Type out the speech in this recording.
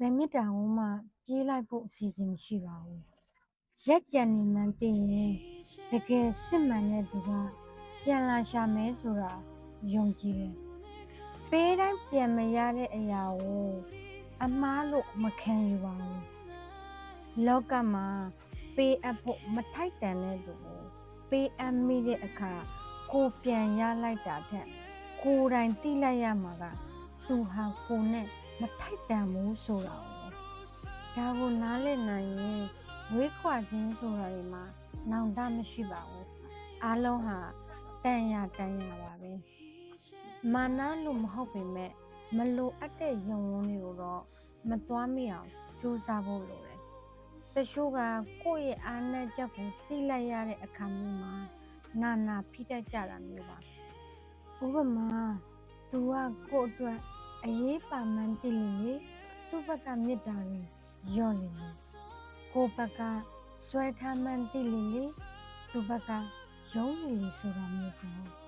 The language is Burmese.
ယ်မြစ်တာဝမှပြေးလိုက်ဖို့အစီအစဉ်မရှိပါဘူးရက်ကြံနေမှန်းသိရင်တကယ်စစ်မှန်တဲ့သူကပြန်လာရှာမဲဆိုတာယုံကြည်တယ်ပေးတိုင်းပြန်မရတဲ့အရာကိုအမားလို့မခံယူပါဘူးလောကမှာပေးအပ်ဖို့မထိုက်တန်တဲ့သူကိုပေးအပ်မိတဲ့အခါကိုပြန်ရလိုက်တာထက်ကိုယ်တိုင်သိလိုက်ရမှာကသူဟာကိုနဲ့မထိုက်တန်ဘူးဆိုတာဒါကိုနားလည်နိုင်ရင်ဝေးခွာခြင်းဆိုတာတွေမှာနောင်တမရှိပါဘူးအားလုံးဟာတန်ရပါပဲမာနလို့မဟုတ်ပေမဲ့မလိုအပ်တဲ့ယုံဝန်းတွေကိုတော့မသွားမိအောင်ကြိုးစားဖို့လိုတယ်တချို့ကကိုယ့်ရဲ့အားနည်းချက်ကိုသိလိုက်ရတဲ့အခါမျိုးမှာနာဖိတတ်ကြတာမျိုးပါဥပမာသူကကိုယ့်အတွက်အရေးပါမှန်းသိလေသူ့ဘက်ကမေတ္တာတွေလျော့လေကိုယ့်ဘက်ကဆွဲထားမှန်းသိလေသူ့ဘက်ကယုံလေဆိုတာမျိုးပေါ့